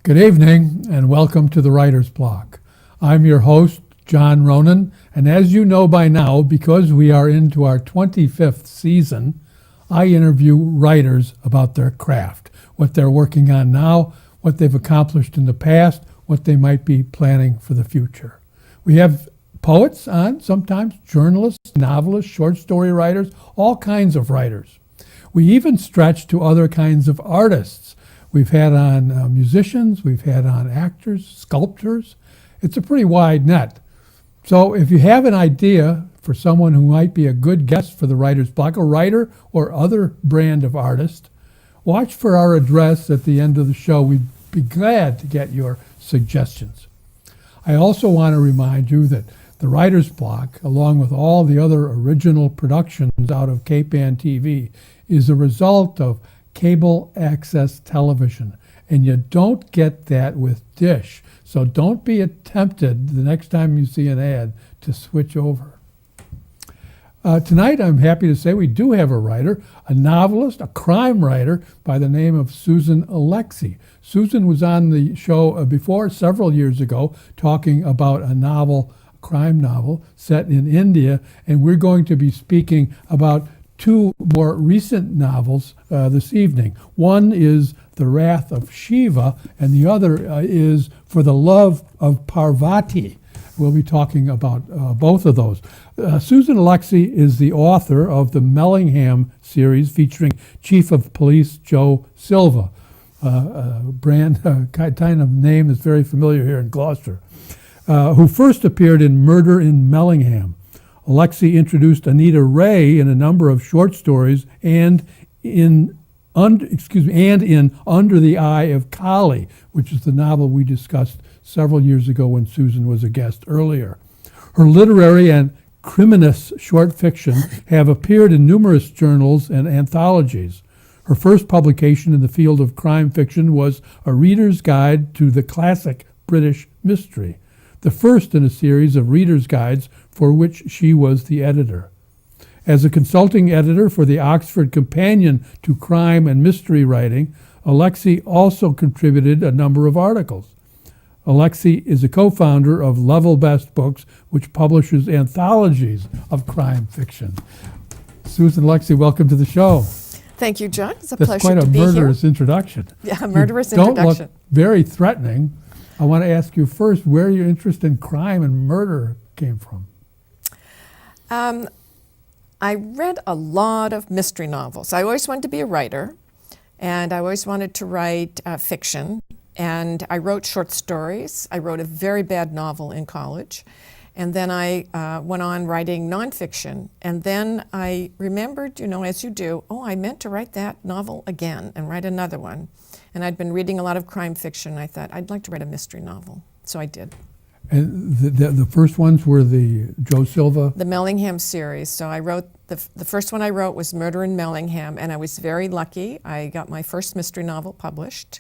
Good evening and welcome to the Writer's Block. I'm your host, John Ronan, and as you know by now, because we are into our 25th season, I interview writers about their craft, what they're working on now, what they've accomplished in the past, what they might be planning for the future. We have poets on, sometimes journalists, novelists, short story writers, all kinds of writers. We even stretch to other kinds of artists. We've had on musicians, we've had on actors, sculptors. It's a pretty wide net. So if you have an idea for someone who might be a good guest for the Writer's Block, a writer or other brand of artist, watch for our address at the end of the show. We'd be glad to get your suggestions. I also want to remind you that the Writer's Block, along with all the other original productions out of Cape Ann TV, is a result of cable access television, and you don't get that with Dish. So don't be tempted the next time you see an ad to switch over. Tonight I'm happy to say we do have a writer, a novelist, a crime writer by the name of Susan Oleksiw. Susan was on the show before several years ago talking about a novel, a crime novel set in India, and we're going to be speaking about two more recent novels this evening. One is The Wrath of Shiva, and the other is For the Love of Parvati. We'll be talking about both of those. Susan Oleksiw is the author of the Mellingham series featuring Chief of Police Joe Silva, kind of name that's very familiar here in Gloucester, who first appeared in Murder in Mellingham. Oleksiw introduced Anita Ray in a number of short stories and in Under the Eye of Kali, which is the novel we discussed several years ago when Susan was a guest earlier. Her literary and criminous short fiction have appeared in numerous journals and anthologies. Her first publication in the field of crime fiction was A Reader's Guide to the Classic British Mystery, the first in a series of reader's guides for which she was the editor. As a consulting editor for the Oxford Companion to Crime and Mystery Writing, Oleksiw also contributed a number of articles. Oleksiw is a co-founder of Level Best Books, which publishes anthologies of crime fiction. Susan Oleksiw, welcome to the show. Thank you, John. It's a That's pleasure quite to a be here. murderous introduction. Yeah, a murderous You introduction. Don't look very threatening. I want to ask you first where your interest in crime and murder came from. I read a lot of mystery novels. I always wanted to be a writer, and I always wanted to write fiction. And I wrote short stories. I wrote a very bad novel in college. And then I went on writing nonfiction. And then I remembered, as you do, I meant to write that novel again and write another one. And I'd been reading a lot of crime fiction. I thought, I'd like to write a mystery novel. So I did. And the first ones were the Joe Silva? The Mellingham series. So I wrote, the first one I wrote was Murder in Mellingham, and I was very lucky. I got my first mystery novel published,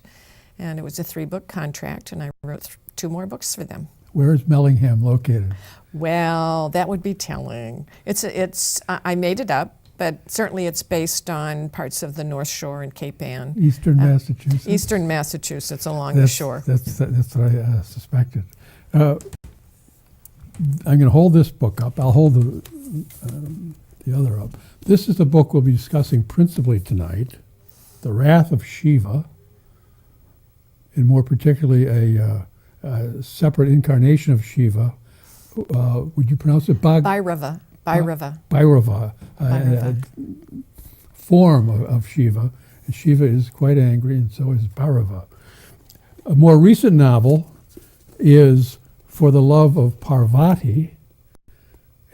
and it was a 3-book contract, and I wrote 2 more books for them. Where is Mellingham located? Well, that would be telling. I made it up, but certainly it's based on parts of the North Shore and Cape Ann. Eastern Massachusetts? Eastern Massachusetts along the shore. That's what I suspected. I'm going to hold this book up. I'll hold the other up. This is the book we'll be discussing principally tonight, The Wrath of Shiva, and more particularly a separate incarnation of Shiva. Would you pronounce it Bhairava. Bhairava. A form of Shiva. And Shiva is quite angry, and so is Bhairava. A more recent novel is For the Love of Parvati,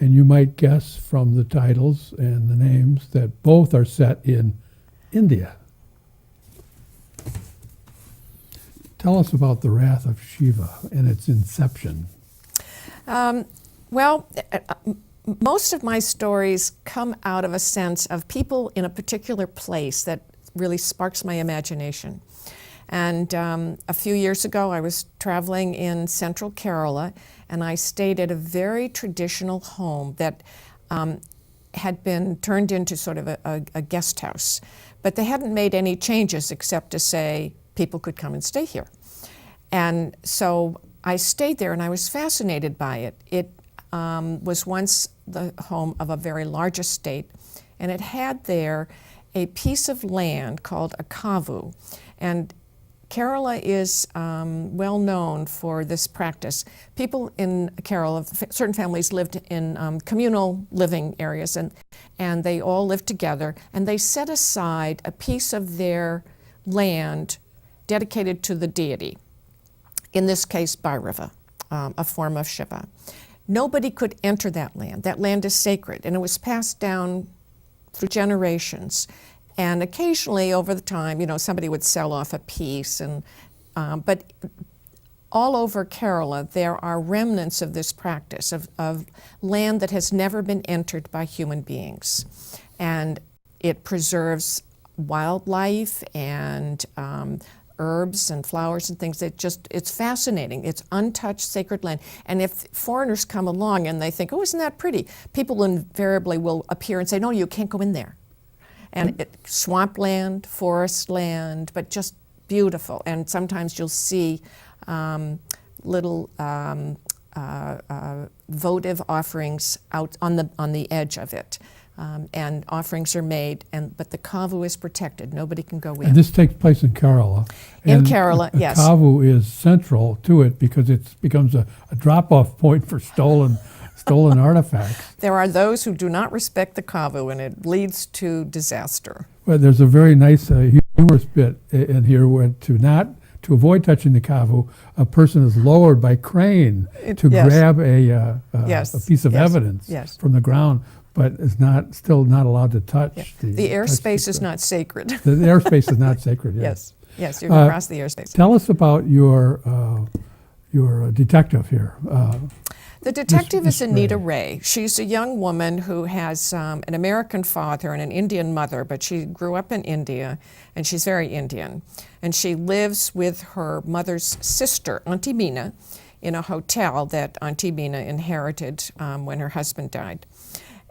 and you might guess from the titles and the names that both are set in India. Tell us about The Wrath of Shiva and its inception. Most of my stories come out of a sense of people in a particular place that really sparks my imagination. And a few years ago, I was traveling in central Kerala, and I stayed at a very traditional home that had been turned into sort of a guest house. But they hadn't made any changes except to say people could come and stay here. And so I stayed there, and I was fascinated by it. It was once the home of a very large estate, and it had there a piece of land called a kavu. And Kerala is well known for this practice. People in Kerala, certain families lived in communal living areas, and they all lived together, and they set aside a piece of their land dedicated to the deity, in this case Bhairava, a form of Shiva. Nobody could enter that land. That land is sacred, and it was passed down through generations. And occasionally, over the time, somebody would sell off a piece, but all over Kerala, there are remnants of this practice of land that has never been entered by human beings. And it preserves wildlife and herbs and flowers and things. It's fascinating. It's untouched sacred land. And if foreigners come along and they think, oh, isn't that pretty? People invariably will appear and say, no, you can't go in there. And swampland, forest land, but just beautiful. And sometimes you'll see little votive offerings out on the edge of it. And offerings are made, but the kavu is protected. Nobody can go in. And this takes place in Kerala. In Kerala, yes. The kavu is central to it because it becomes a drop-off point for stolen artifacts. There are those who do not respect the kavu, and it leads to disaster. Well, there's a very nice humorous bit in here where to avoid touching the kavu, a person is lowered by crane to grab a piece of evidence from the ground, but is still not allowed to touch the airspace is not sacred. The airspace is not sacred. Yes, you can cross the airspace. Tell us about your detective here. The detective is Anita Ray. She's a young woman who has an American father and an Indian mother, but she grew up in India, and she's very Indian. And she lives with her mother's sister, Auntie Meena, in a hotel that Auntie Meena inherited when her husband died.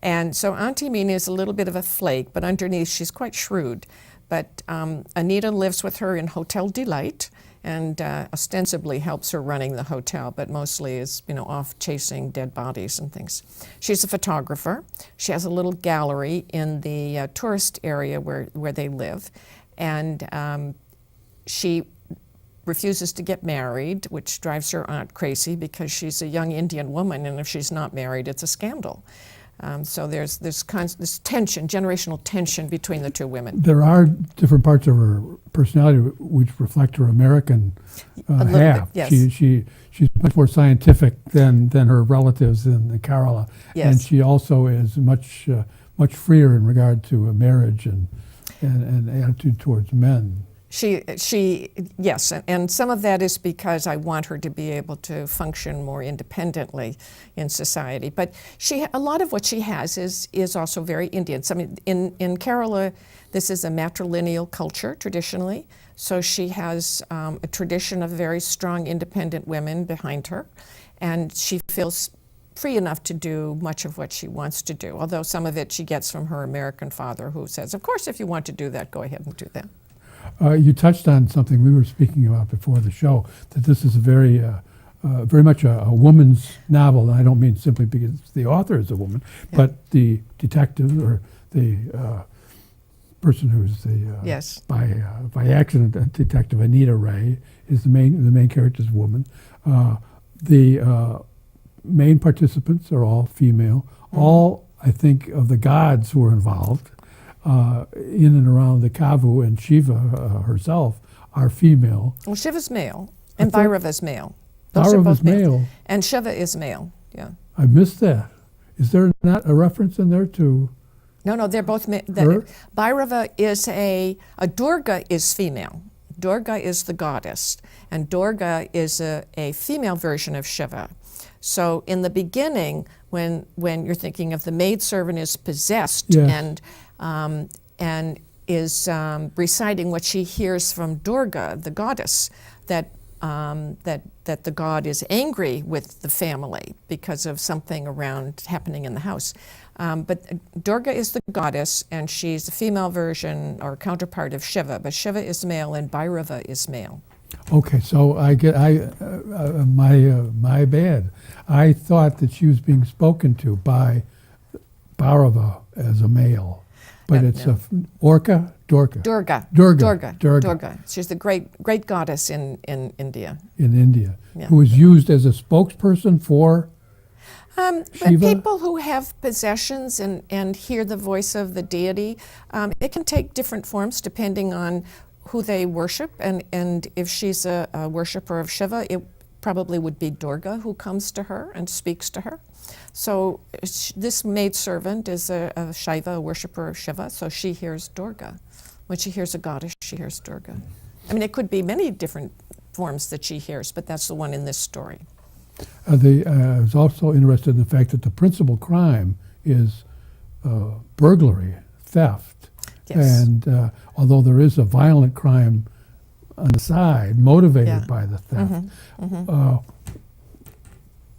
And so Auntie Meena is a little bit of a flake, but underneath she's quite shrewd. But Anita lives with her in Hotel Delight, and ostensibly helps her running the hotel, but mostly is off chasing dead bodies and things. She's a photographer. She has a little gallery in the tourist area where they live, and she refuses to get married, which drives her aunt crazy because she's a young Indian woman, and if she's not married, it's a scandal. So there's this tension, generational tension between the two women. There are different parts of her personality which reflect her American half. Yes. She's much more scientific than her relatives in Kerala, and she also is much freer in regard to marriage and attitude towards men. Yes, and some of that is because I want her to be able to function more independently in society. But a lot of what she has is also very Indian. So, I mean, in Kerala, this is a matrilineal culture traditionally. So she has a tradition of very strong, independent women behind her, and she feels free enough to do much of what she wants to do. Although some of it she gets from her American father, who says, "Of course, if you want to do that, go ahead and do that." You touched on something we were speaking about before the show, that this is very much a woman's novel, and I don't mean simply because the author is a woman, but the detective or the person who's by accident a detective, Anita Ray, is the main character's woman. The main participants are all female. Mm-hmm. All, I think, of the gods who are involved in and around the Kavu, and Shiva herself are female. Well, Shiva's male, and Bhairava is male. Bhairava is male. And Shiva is male, yeah. I missed that. Is there not a reference in there to... No, they're both male. Bhairava is a Durga is female. Durga is the goddess, and Durga is a female version of Shiva. So in the beginning, when you're thinking of the maidservant is possessed and is reciting what she hears from Durga, the goddess, that the god is angry with the family because of something happening in the house. But Durga is the goddess, and she's the female version or counterpart of Shiva, but Shiva is male and Bhairava is male. Okay, so my bad. I thought that she was being spoken to by Bhairava as a male, but it's No. Orca, Dorca, Durga. Durga. Durga. She's the great goddess in India. in India, Yeah. who is used as a spokesperson for But Shiva? people who have possessions and hear the voice of the deity, it can take different forms depending on who they worship. And if she's a worshiper of Shiva, it probably would be Durga who comes to her and speaks to her. So this maidservant is a Shiva, a worshiper of Shiva, so she hears Durga. When she hears a goddess, she hears Durga. I mean, it could be many different forms that she hears, but that's the one in this story. I was also interested in the fact that the principal crime is burglary, theft. Yes. And although there is a violent crime on the side motivated Yeah. by the theft,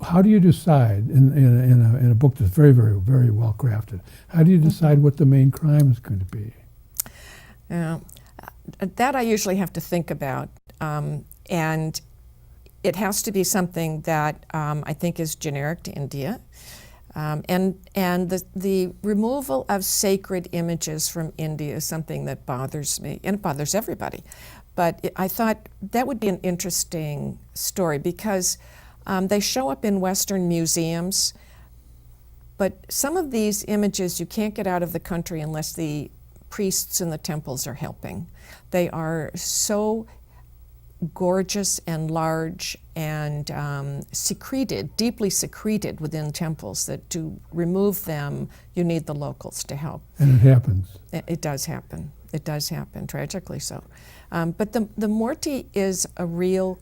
how do you decide in a book that's very, very, very well crafted? How do you decide what the main crime is going to be? That I usually have to think about, and it has to be something that I think is generic to India. And the removal of sacred images from India is something that bothers me, and it bothers everybody. But I thought that would be an interesting story because they show up in Western museums, but some of these images you can't get out of the country unless the priests in the temples are helping. They are so gorgeous and large and secreted, deeply secreted within temples that to remove them, you need the locals to help. And it happens. It does happen. It does happen, tragically so. But the Murti is a real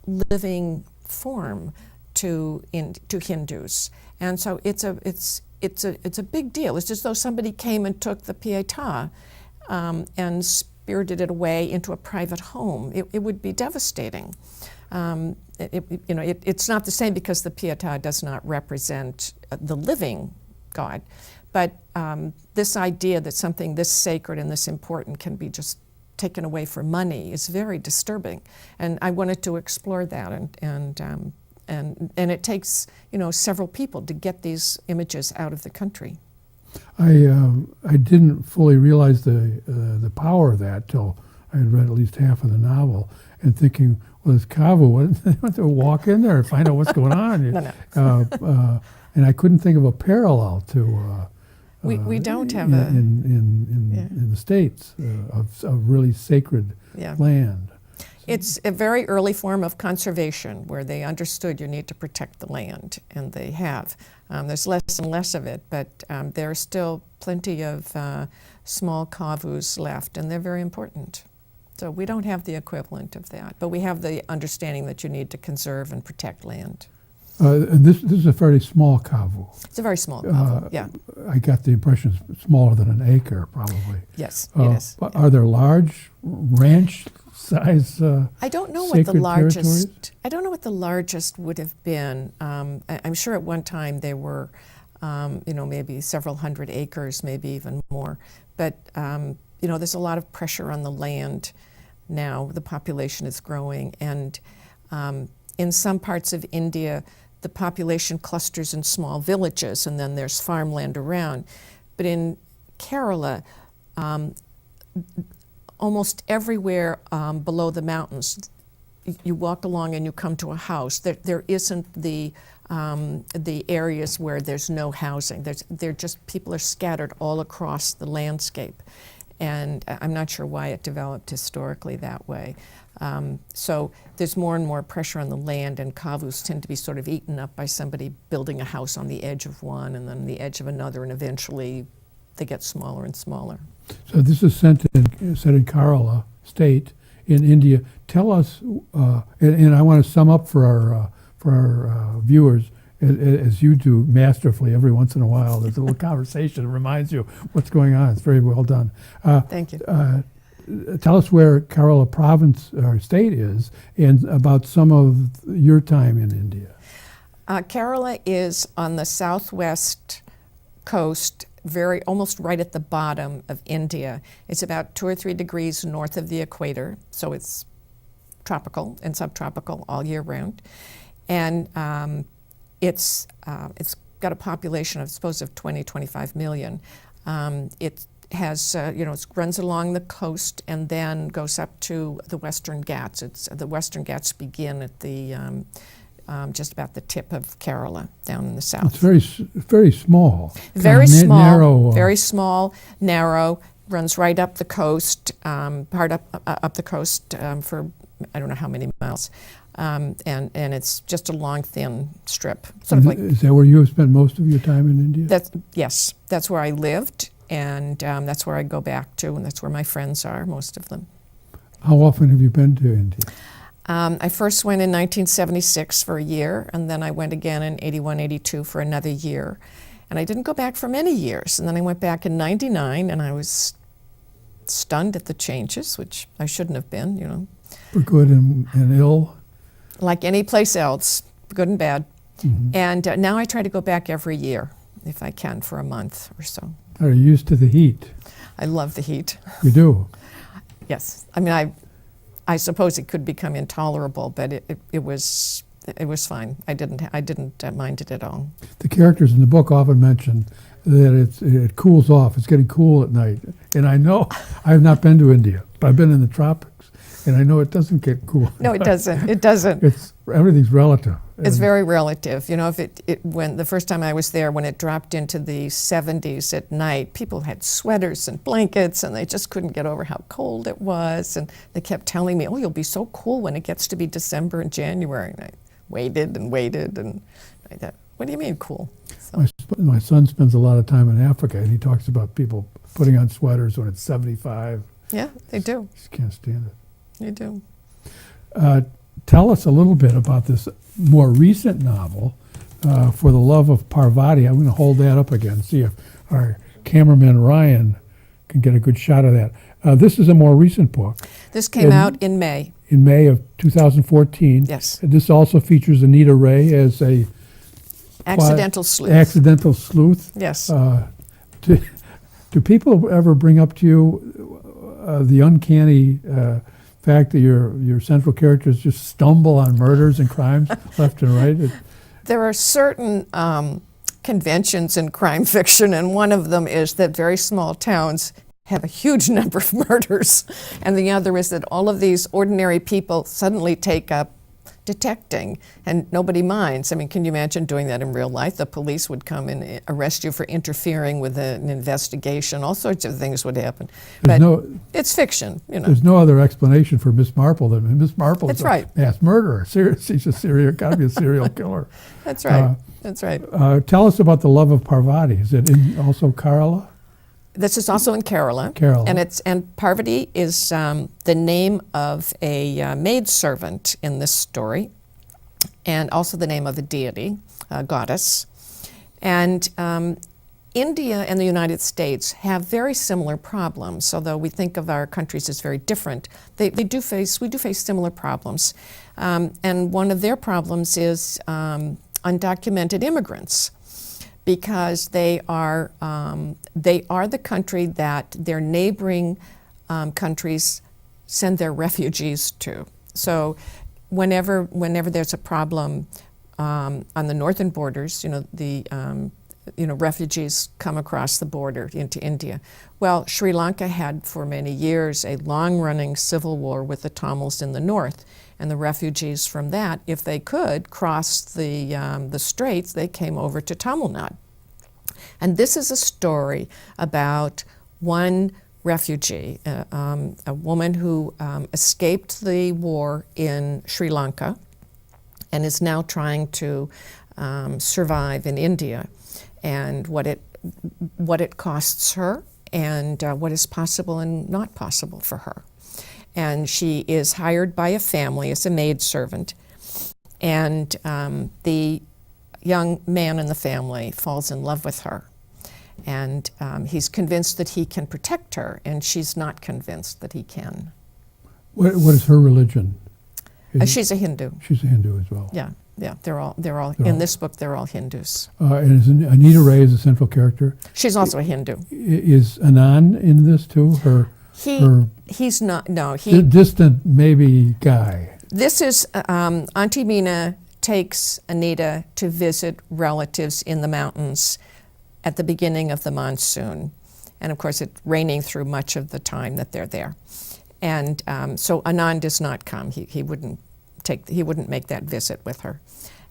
living form to Hindus, and so it's a big deal. It's as though somebody came and took the Pietà and spirited it away into a private home. It would be devastating. It's not the same because the Pietà does not represent the living God, but this idea that something this sacred and this important can be just taken away for money is very disturbing, and I wanted to explore that. And it takes several people to get these images out of the country. I didn't fully realize the power of that till I had read at least half of the novel, and thinking, well, it's Kavu. They want to walk in there and find out what's going on. No. And I couldn't think of a parallel to. We don't have in the States of really sacred land. It's a very early form of conservation where they understood you need to protect the land, and they have. There's less and less of it, but there are still plenty of small kavus left, and they're very important. So we don't have the equivalent of that, but we have the understanding that you need to conserve and protect land. And this is a fairly small kavu. It's a very small kavu, yeah. I got the impression it's smaller than an acre, probably. Yes, it is. Are there large ranch size? I don't know what the largest. Territories? I don't know what the largest would have been. I'm sure at one time they were, maybe several hundred acres, maybe even more. But there's a lot of pressure on the land now. The population is growing, and in some parts of India, the population clusters in small villages, and then there's farmland around. But in Kerala, almost everywhere below the mountains, you walk along and you come to a house. There isn't the areas where there's no housing. People are scattered all across the landscape, and I'm not sure why it developed historically that way. So there's more and more pressure on the land, and kavus tend to be sort of eaten up by somebody building a house on the edge of one and then the edge of another, and eventually they get smaller and smaller. So this is set in Kerala state in India. Tell us, and I want to sum up for our viewers, as you do masterfully every once in a while. There's a little conversation that reminds you what's going on. It's very well done. Thank you. Tell us where Kerala province or state is, and about some of your time in India. Kerala is on the southwest coast, almost right at the bottom of India. It's about 2 or 3 degrees north of the equator, so it's tropical and subtropical all year round. And it's got a population of, I suppose, of 20, 25 million. It has, it runs along the coast and then goes up to the Western Ghats. The Western Ghats begin at the just about the tip of Kerala, down in the south. It's very small. Very Kind of small, narrow. very small, narrow, runs right up the coast, part up the coast for I don't know how many miles. And it's just a long, thin strip. Sort of like, is that where you have spent most of your time in India? Yes, that's where I lived, and that's where I go back to, and that's where my friends are, most of them. How often have you been to India? I first went in 1976 for a year, and then I went again in 81, 82 for another year. And I didn't go back for many years. And then I went back in 99, and I was stunned at the changes, which I shouldn't have been, For good and ill? Like any place else, good and bad. Mm-hmm. And now I try to go back every year, if I can, for a month or so. Are you used to the heat? I love the heat. You do? Yes. I mean, I suppose it could become intolerable, but it was fine. I didn't mind it at all. The characters in the book often mention that it cools off. It's getting cool at night. And I know I have not been to India, but I've been in the tropics, and I know it doesn't get cool. No, it doesn't. It doesn't. Everything's relative. It's very relative. If when the first time I was there, when it dropped into the 70s at night, people had sweaters and blankets, and they just couldn't get over how cold it was. And they kept telling me, "Oh, you'll be so cool when it gets to be December and January." And I waited and waited, and I thought, "What do you mean cool?" So. My son spends a lot of time in Africa, and he talks about people putting on sweaters when it's 75. Yeah, they do. Just can't stand it. They do. Tell us a little bit about this more recent novel, For the Love of Parvati. I'm going to hold that up again, see if our cameraman Ryan can get a good shot of that. This is a more recent book. This came out in May. In May of 2014. Yes. This also features Anita Ray as a Accidental sleuth. Accidental sleuth. Yes. Do people ever bring up to you the uncanny fact that your central characters just stumble on murders and crimes left and right? There are certain conventions in crime fiction, and one of them is that very small towns have a huge number of murders, and the other is that all of these ordinary people suddenly take up detecting, and nobody minds. I mean, can you imagine doing that in real life? The police would come and arrest you for interfering with an investigation. All sorts of things would happen. It's fiction, There's no other explanation for Miss Marple than Miss Marple is a mass murderer. She's got to be a serial killer. That's right. That's right. Tell us about The Love of Parvati. Is it also Kerala? This is also in Kerala. And Parvati is the name of a maidservant in this story, and also the name of a deity, a goddess. And India and the United States have very similar problems, although we think of our countries as very different. We do face similar problems. And one of their problems is undocumented immigrants, because they are the country that their neighboring countries send their refugees to. So whenever there's a problem on the northern borders, refugees come across the border into India. Well, Sri Lanka had for many years a long-running civil war with the Tamils in the north. And the refugees from that, if they could cross the straits, they came over to Tamil Nadu. And this is a story about one refugee, a woman who escaped the war in Sri Lanka and is now trying to survive in India, and what it costs her, and what is possible and not possible for her. And she is hired by a family as a maidservant, and the young man in the family falls in love with her, and he's convinced that he can protect her, and she's not convinced that he can. What is her religion? She's a Hindu. She's a Hindu as well. Yeah. They're all in this book. They're all Hindus. And is Anita Ray is a central character? She's also a Hindu. Is Anand in this too? He's not. No, distant maybe guy. This is Auntie Mina takes Anita to visit relatives in the mountains at the beginning of the monsoon. And of course, it's raining through much of the time that they're there. And so Anand does not come. He wouldn't make that visit with her.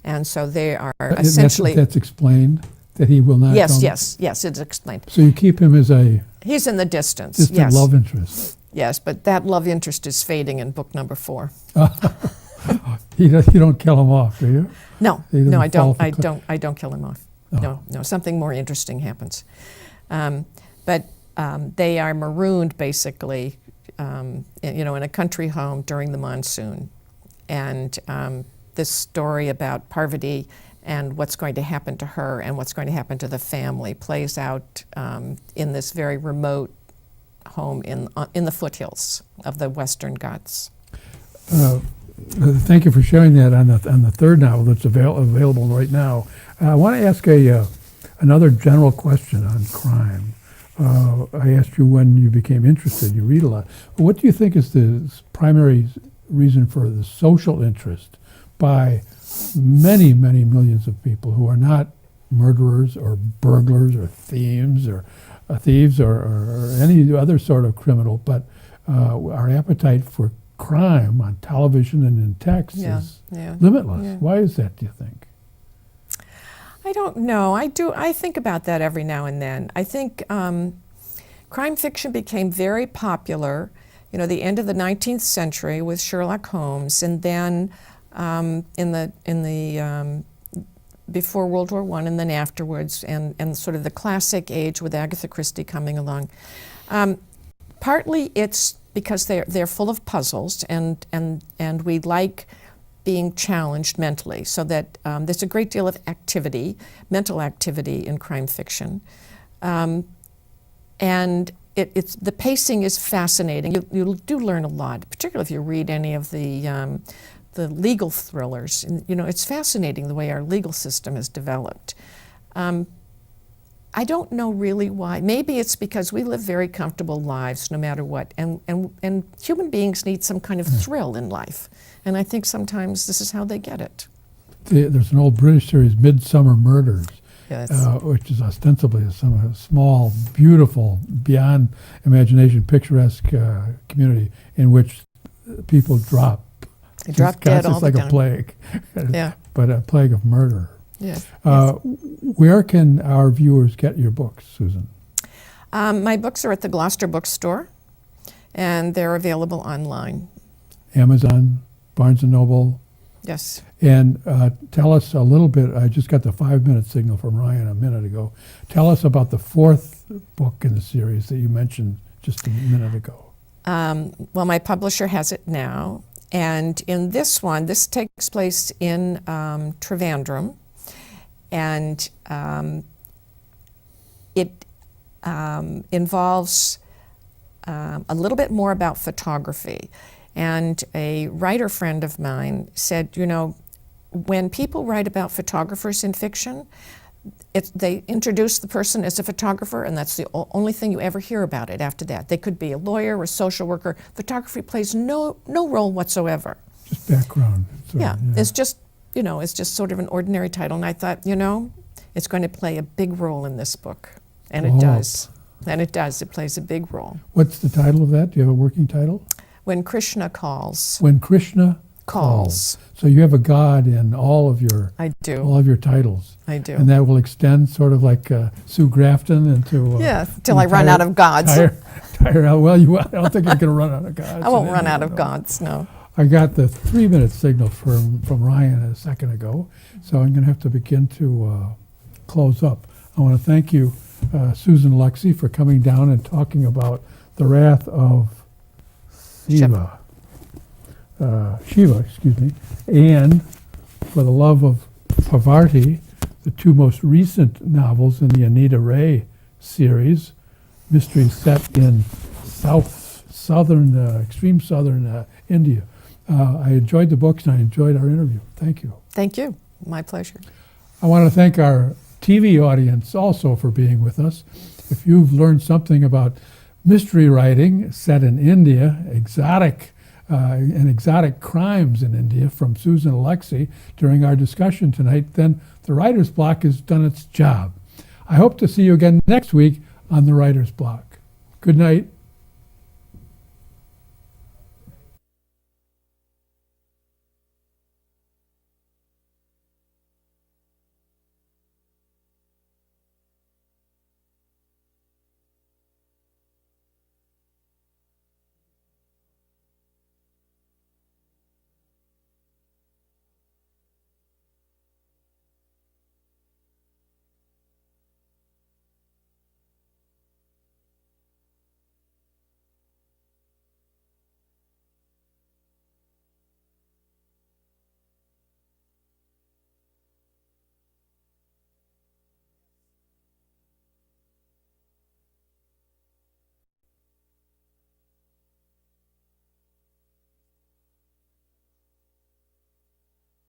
And so they are essentially... That's explained, that he will not come? Yes, it's explained. So you keep him as a... He's in the distance, distant yes. love interest. Yes, but that love interest is fading in book number 4. You don't kill him off, do you? No, He doesn't no, I fall don't. for I don't kill him off. Oh. No, something more interesting happens. But they are marooned basically, in a country home during the monsoon, and this story about Parvati and what's going to happen to her and what's going to happen to the family plays out in this very remote home in the foothills of the Western Ghats. Thank you for sharing that on the third novel that's available right now. I want to ask another general question on crime. I asked you when you became interested. You read a lot. But what do you think is the primary reason for the social interest by many, many millions of people who are not murderers or burglars or thieves or any other sort of criminal, but our appetite for crime on television and in text is limitless. Yeah. Why is that, do you think? I don't know. I think about that every now and then. I think crime fiction became very popular, the end of the 19th century with Sherlock Holmes, and then in the before World War I and then afterwards, and sort of the classic age with Agatha Christie coming along. Partly it's because they're full of puzzles, and we like being challenged mentally, so that there's a great deal of mental activity in crime fiction, and it's the pacing is fascinating. You do learn a lot, particularly if you read any of the legal thrillers. And, it's fascinating the way our legal system is developed. I don't know really why. Maybe it's because we live very comfortable lives no matter what, and human beings need some kind of thrill in life. And I think sometimes this is how they get it. There's an old British series, Midsummer Murders, which is ostensibly a small, beautiful, beyond imagination, picturesque community in which people drop. They drop dead all the time. It's like a plague, but a plague of murder. Yes. Where can our viewers get your books, Susan? My books are at the Gloucester Bookstore, and they're available online. Amazon, Barnes & Noble. Yes. And tell us a little bit, I just got the 5-minute signal from Ryan a minute ago. Tell us about the 4th book in the series that you mentioned just a minute ago. Well, my publisher has it now. And in this one, this takes place in Trivandrum. And it involves a little bit more about photography. And a writer friend of mine said, when people write about photographers in fiction, they introduce the person as a photographer, and that's the only thing you ever hear about it after that. They could be a lawyer or a social worker. Photography plays no role whatsoever. Just background. It's just, it's just sort of an ordinary title. And I thought, it's going to play a big role in this book. And it does. And it does. It plays a big role. What's the title of that? Do you have a working title? When Krishna Calls. When Krishna Calls. So you have a god in all of your all of your titles. I do. And that will extend sort of like Sue Grafton into till I run out of gods. Tire out. Well, I don't think you're going to run out of gods. I won't run out of gods. No. I got the 3-minute signal from Ryan a second ago, so I'm going to have to begin to close up. I want to thank you, Susan Oleksiw, for coming down and talking about The Wrath of Shiva, and For the Love of Parvati, the 2 most recent novels in the Anita Ray series, mysteries set in extreme southern India. I enjoyed the books and I enjoyed our interview. Thank you. Thank you. My pleasure. I want to thank our TV audience also for being with us. If you've learned something about mystery writing set in India, exotic and exotic crimes in India from Susan Oleksiw during our discussion tonight, then the Writer's Block has done its job. I hope to see you again next week on the Writer's Block. Good night.